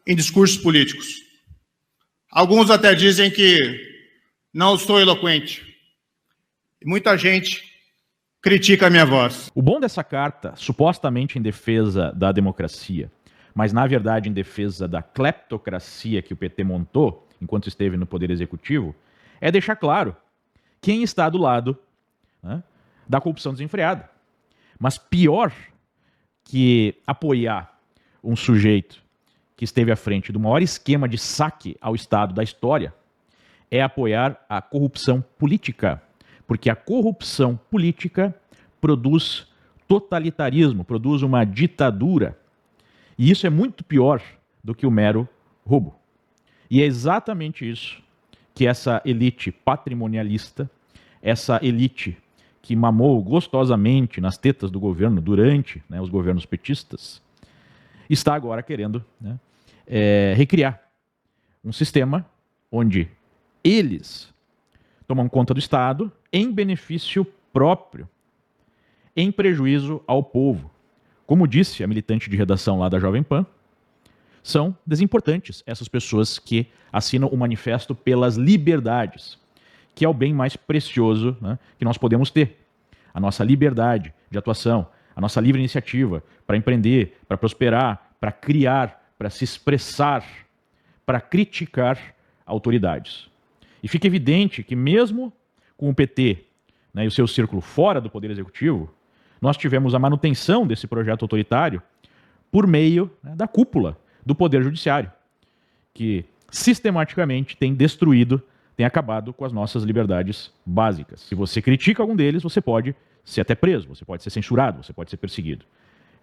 em discursos políticos. Alguns até dizem que não sou eloquente. Muita gente critica a minha voz. O bom dessa carta, supostamente em defesa da democracia, mas na verdade em defesa da cleptocracia que o PT montou enquanto esteve no Poder Executivo, é deixar claro quem está do lado, né, da corrupção desenfreada. Mas pior que apoiar um sujeito que esteve à frente do maior esquema de saque ao Estado da história é apoiar a corrupção política. Porque a corrupção política produz totalitarismo, produz uma ditadura. E isso é muito pior do que o mero roubo. E é exatamente isso que essa elite patrimonialista, essa elite que mamou gostosamente nas tetas do governo durante, né, os governos petistas, está agora querendo, né, recriar um sistema onde eles tomam conta do Estado em benefício próprio, em prejuízo ao povo. Como disse a militante de redação lá da Jovem Pan, são desimportantes essas pessoas que assinam o Manifesto pelas Liberdades, que é o bem mais precioso, né, que nós podemos ter. A nossa liberdade de atuação, a nossa livre iniciativa para empreender, para prosperar, para criar, para se expressar, para criticar autoridades. E fica evidente que mesmo com o PT, né, e o seu círculo fora do Poder Executivo, nós tivemos a manutenção desse projeto autoritário por meio, né, da cúpula do Poder Judiciário, que sistematicamente tem destruído, tem acabado com as nossas liberdades básicas. Se você critica algum deles, você pode ser até preso, você pode ser censurado, você pode ser perseguido.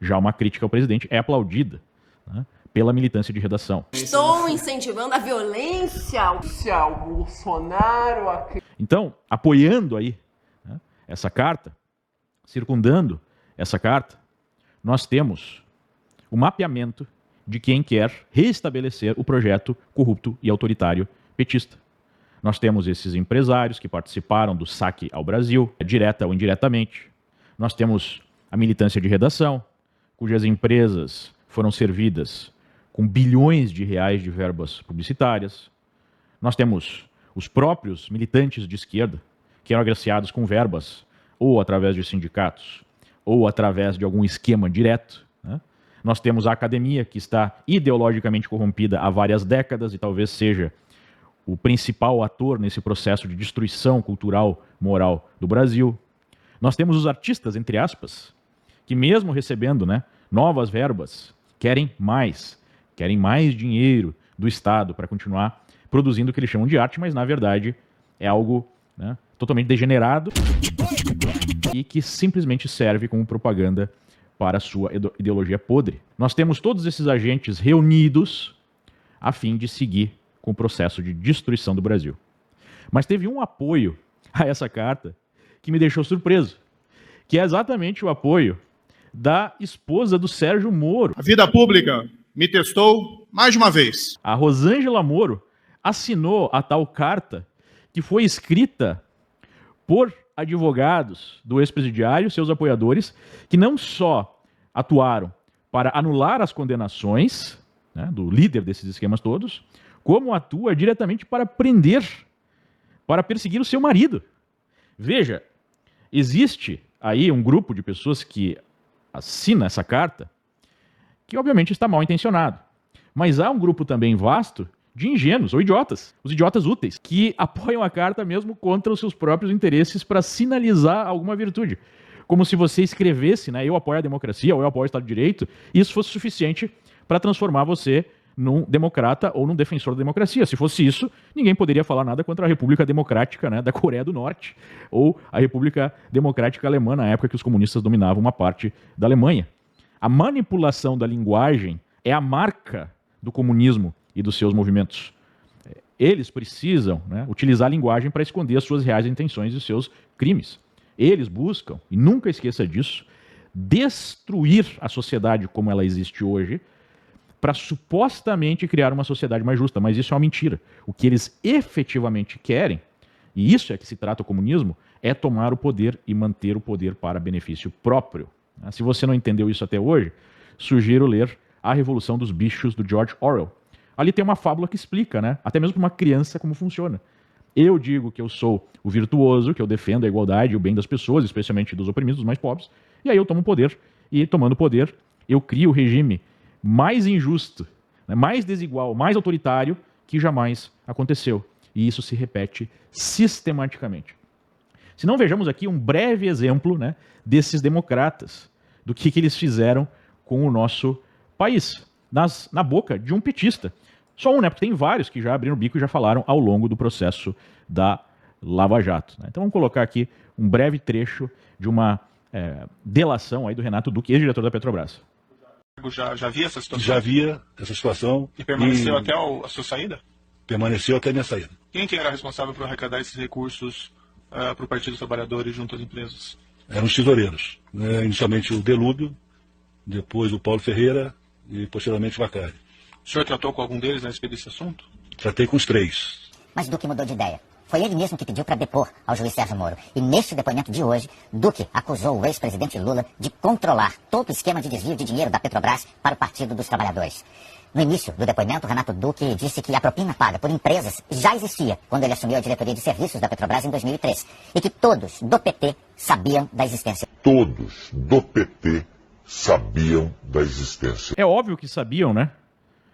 Já uma crítica ao presidente é aplaudida, né, pela militância de redação. Estou incentivando a violência. O Bolsonaro... Então, apoiando aí, né, essa carta, circundando essa carta, nós temos o mapeamento de quem quer restabelecer o projeto corrupto e autoritário petista. Nós temos esses empresários que participaram do saque ao Brasil, direta ou indiretamente. Nós temos a militância de redação, cujas empresas foram servidas com bilhões de reais de verbas publicitárias. Nós temos os próprios militantes de esquerda, que eram agraciados com verbas, ou através de sindicatos, ou através de algum esquema direto, né? Nós temos a academia, que está ideologicamente corrompida há várias décadas e talvez seja o principal ator nesse processo de destruição cultural, moral do Brasil. Nós temos os artistas, entre aspas, que mesmo recebendo, né, novas verbas, querem mais dinheiro do Estado para continuar produzindo o que eles chamam de arte, mas na verdade é algo, né, totalmente degenerado e que simplesmente serve como propaganda para a sua ideologia podre. Nós temos todos esses agentes reunidos a fim de seguir com o processo de destruição do Brasil. Mas teve um apoio a essa carta que me deixou surpreso, que é exatamente o apoio da esposa do Sérgio Moro. A vida pública me testou mais de uma vez. A Rosângela Moro assinou a tal carta que foi escrita por advogados do ex-presidiário, seus apoiadores, que não só atuaram para anular as condenações, né, do líder desses esquemas todos, como atua diretamente para prender, para perseguir o seu marido. Veja, existe aí um grupo de pessoas que assina essa carta, que obviamente está mal intencionado. Mas há um grupo também vasto de ingênuos ou idiotas, os idiotas úteis, que apoiam a carta mesmo contra os seus próprios interesses para sinalizar alguma virtude. Como se você escrevesse, né, eu apoio a democracia ou eu apoio o Estado de Direito, e isso fosse suficiente para transformar você num democrata ou num defensor da democracia. Se fosse isso, ninguém poderia falar nada contra a República Democrática, né, da Coreia do Norte ou a República Democrática Alemã, na época que os comunistas dominavam uma parte da Alemanha. A manipulação da linguagem é a marca do comunismo e dos seus movimentos. Eles precisam, né, utilizar a linguagem para esconder as suas reais intenções e os seus crimes. Eles buscam, e nunca esqueça disso, destruir a sociedade como ela existe hoje para supostamente criar uma sociedade mais justa, mas isso é uma mentira. O que eles efetivamente querem, e isso é que se trata o comunismo, é tomar o poder e manter o poder para benefício próprio. Se você não entendeu isso até hoje, sugiro ler A Revolução dos Bichos, do George Orwell, ali tem uma fábula que explica, né? Até mesmo para uma criança, como funciona. Eu digo que eu sou o virtuoso, que eu defendo a igualdade e o bem das pessoas, especialmente dos oprimidos, dos mais pobres, e aí eu tomo poder, e tomando poder, eu crio o regime mais injusto, né, mais desigual, mais autoritário que jamais aconteceu. E isso se repete sistematicamente. Se não, vejamos aqui um breve exemplo, né, desses democratas, do que eles fizeram com o nosso país, na boca de um petista. Só um, né? Porque tem vários que já abriram o bico e já falaram ao longo do processo da Lava Jato. Né? Então vamos colocar aqui um breve trecho de uma delação aí do Renato Duque, ex-diretor da Petrobras. Já havia essa situação? Já havia essa situação. E permaneceu até a sua saída? Permaneceu até a minha saída. Quem que era responsável por arrecadar esses recursos para o Partido dos Trabalhadores junto às empresas? Eram os tesoureiros. Né? Inicialmente o Delúbio, depois o Paulo Ferreira e posteriormente o Vacari. O senhor tratou com algum deles a respeito desse assunto? Tratei com os 3. Mas Duque mudou de ideia. Foi ele mesmo que pediu para depor ao juiz Sérgio Moro. E neste depoimento de hoje, Duque acusou o ex-presidente Lula de controlar todo o esquema de desvio de dinheiro da Petrobras para o Partido dos Trabalhadores. No início do depoimento, Renato Duque disse que a propina paga por empresas já existia quando ele assumiu a diretoria de serviços da Petrobras em 2003. E que todos do PT sabiam da existência. Todos do PT sabiam da existência. É óbvio que sabiam, né?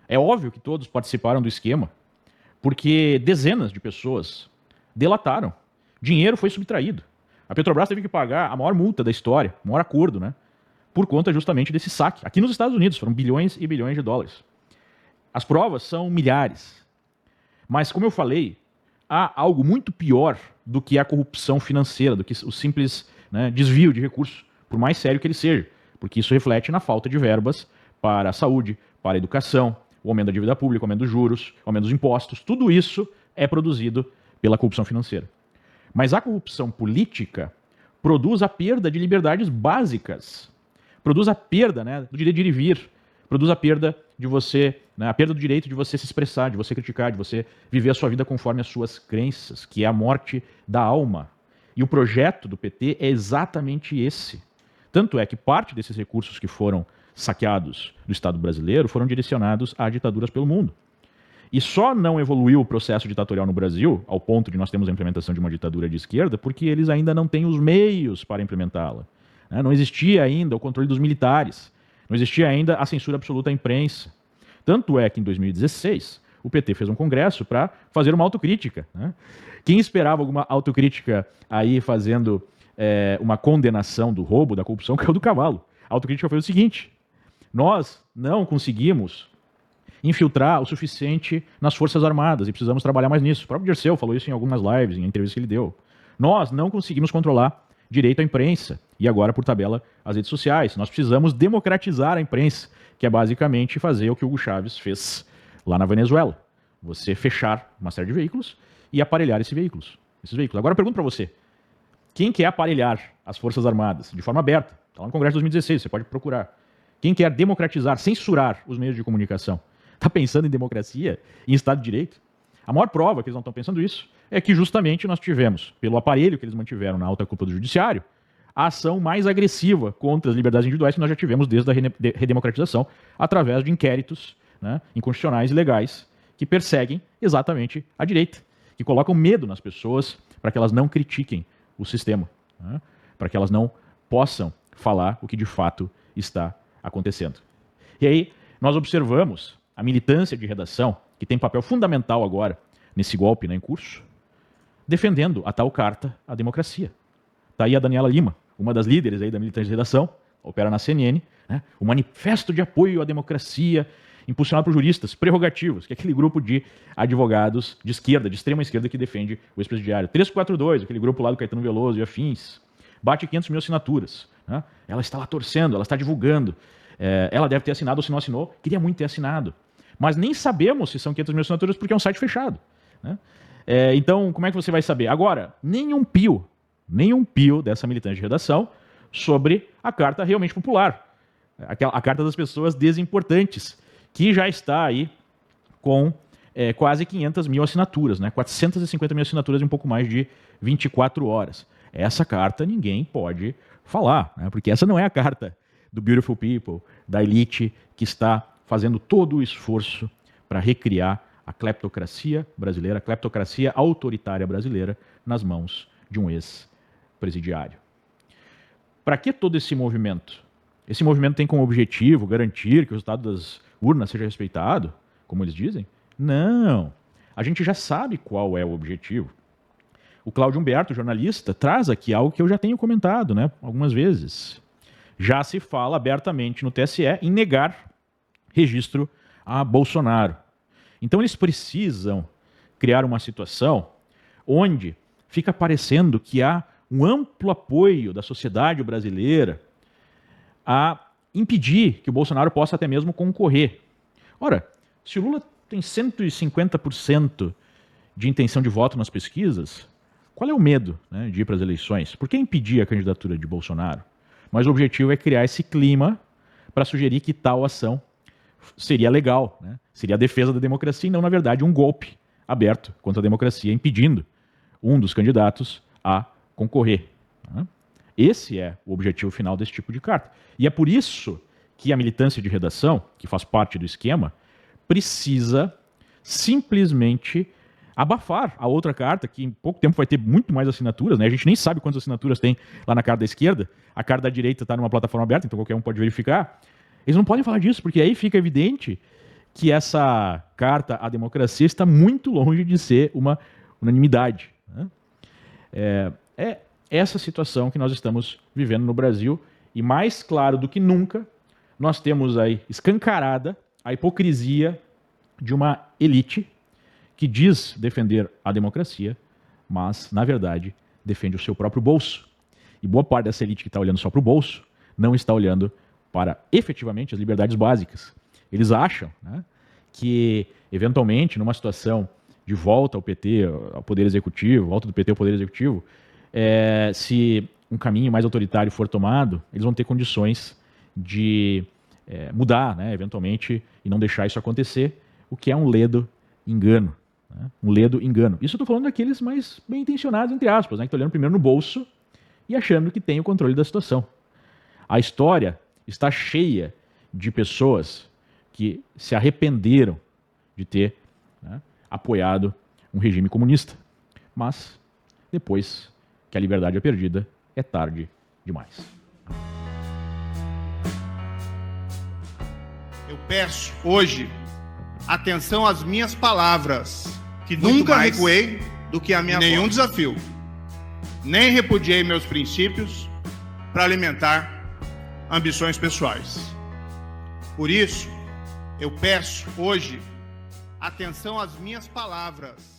É óbvio que todos participaram do esquema, porque dezenas de pessoas delataram. Dinheiro foi subtraído. A Petrobras teve que pagar a maior multa da história, o maior acordo, né? Por conta justamente desse saque. Aqui nos Estados Unidos foram bilhões e bilhões de dólares. As provas são milhares. Mas, como eu falei, há algo muito pior do que a corrupção financeira, do que o simples, né, desvio de recursos, por mais sério que ele seja. Porque isso reflete na falta de verbas para a saúde, para a educação, o aumento da dívida pública, o aumento dos juros, o aumento dos impostos. Tudo isso é produzido pela corrupção financeira. Mas a corrupção política produz a perda de liberdades básicas. Produz a perda, né, do direito de ir e vir. Produz a perda de você, né, a perda do direito de você se expressar, de você criticar, de você viver a sua vida conforme as suas crenças, que é a morte da alma. E o projeto do PT é exatamente esse. Tanto é que parte desses recursos que foram saqueados do Estado brasileiro foram direcionados a ditaduras pelo mundo. E só não evoluiu o processo ditatorial no Brasil, ao ponto de nós termos a implementação de uma ditadura de esquerda, porque eles ainda não têm os meios para implementá-la. Não existia ainda o controle dos militares, não existia ainda a censura absoluta à imprensa. Tanto é que em 2016 o PT fez um congresso para fazer uma autocrítica. Né? Quem esperava alguma autocrítica aí fazendo uma condenação do roubo, da corrupção, caiu do cavalo. A autocrítica foi o seguinte: nós não conseguimos infiltrar o suficiente nas Forças Armadas e precisamos trabalhar mais nisso. O próprio Dirceu falou isso em algumas lives, em entrevistas que ele deu. Nós não conseguimos controlar direito à imprensa e agora, por tabela, as redes sociais. Nós precisamos democratizar a imprensa, que é basicamente fazer o que o Hugo Chávez fez lá na Venezuela. Você fechar uma série de veículos e aparelhar esses veículos. Agora eu pergunto para você, quem quer aparelhar as Forças Armadas de forma aberta? Está lá no Congresso de 2016, você pode procurar. Quem quer democratizar, censurar os meios de comunicação? Está pensando em democracia, em Estado de Direito? A maior prova que eles não estão pensando isso é que justamente nós tivemos, pelo aparelho que eles mantiveram na alta cúpula do Judiciário, a ação mais agressiva contra as liberdades individuais que nós já tivemos desde a redemocratização, através de inquéritos, né, inconstitucionais e legais que perseguem exatamente a direita, que colocam medo nas pessoas para que elas não critiquem o sistema, né, para que elas não possam falar o que de fato está acontecendo. E aí nós observamos a militância de redação, que tem papel fundamental agora nesse golpe, né, em curso, defendendo a tal carta à democracia. Está aí a Daniela Lima, uma das líderes aí da militância de redação, opera na CNN, né, o Manifesto de Apoio à Democracia, impulsionado por juristas prerrogativos, que é aquele grupo de advogados de esquerda, de extrema esquerda, que defende o ex-presidiário. 342, aquele grupo lá do Caetano Veloso e afins, bate 500 mil assinaturas. Né? Ela está lá torcendo, ela está divulgando. Ela deve ter assinado, ou se não assinou, queria muito ter assinado. Mas nem sabemos se são 500 mil assinaturas porque é um site fechado. Né? Então, como é que você vai saber? Agora, nenhum pio dessa militante de redação sobre a carta realmente popular. A carta das pessoas desimportantes, que já está aí com quase 500 mil assinaturas, né? 450 mil assinaturas em um pouco mais de 24 horas. Essa carta ninguém pode falar, né? Porque essa não é a carta do Beautiful People, da elite que está fazendo todo o esforço para recriar a cleptocracia brasileira, a cleptocracia autoritária brasileira nas mãos de um ex-presidiário. Para que todo esse movimento? Esse movimento tem como objetivo garantir que o resultado das urnas seja respeitado, como eles dizem? Não. A gente já sabe qual é o objetivo. O Cláudio Humberto, jornalista, traz aqui algo que eu já tenho comentado, né, algumas vezes. Já se fala abertamente no TSE em negar registro a Bolsonaro. Então eles precisam criar uma situação onde fica parecendo que há um amplo apoio da sociedade brasileira a impedir que o Bolsonaro possa até mesmo concorrer. Ora, se o Lula tem 150% de intenção de voto nas pesquisas, qual é o medo, né, de ir para as eleições? Por que impedir a candidatura de Bolsonaro? Mas o objetivo é criar esse clima para sugerir que tal ação seria legal, né? Seria a defesa da democracia e não, na verdade, um golpe aberto contra a democracia, impedindo um dos candidatos a concorrer. Né? Esse é o objetivo final desse tipo de carta. E é por isso que a militância de redação, que faz parte do esquema, precisa simplesmente abafar a outra carta, que em pouco tempo vai ter muito mais assinaturas, né? A gente nem sabe quantas assinaturas tem lá na carta da esquerda, a carta da direita está numa plataforma aberta, então qualquer um pode verificar. Eles não podem falar disso, porque aí fica evidente que essa carta à democracia está muito longe de ser uma unanimidade. Né? É essa situação que nós estamos vivendo no Brasil, e mais claro do que nunca, nós temos aí escancarada a hipocrisia de uma elite que diz defender a democracia, mas, na verdade, defende o seu próprio bolso. E boa parte dessa elite que está olhando só para o bolso não está olhando para, efetivamente, as liberdades básicas. Eles acham, né, que, eventualmente, numa situação de volta ao PT, ao Poder Executivo, volta do PT ao Poder Executivo, se um caminho mais autoritário for tomado, eles vão ter condições de mudar, né, eventualmente, e não deixar isso acontecer, o que é um ledo engano. Né? Um ledo engano. Isso eu estou falando daqueles mais bem intencionados, entre aspas, né, que estão olhando primeiro no bolso e achando que tem o controle da situação. A história está cheia de pessoas que se arrependeram de ter, né, apoiado um regime comunista. Mas, depois que a liberdade é perdida, é tarde demais. Eu peço hoje atenção às minhas palavras, que nunca recuei do que a minha nenhum voz. Desafio. Nem repudiei meus princípios para alimentar ambições pessoais. Por isso, eu peço hoje atenção às minhas palavras.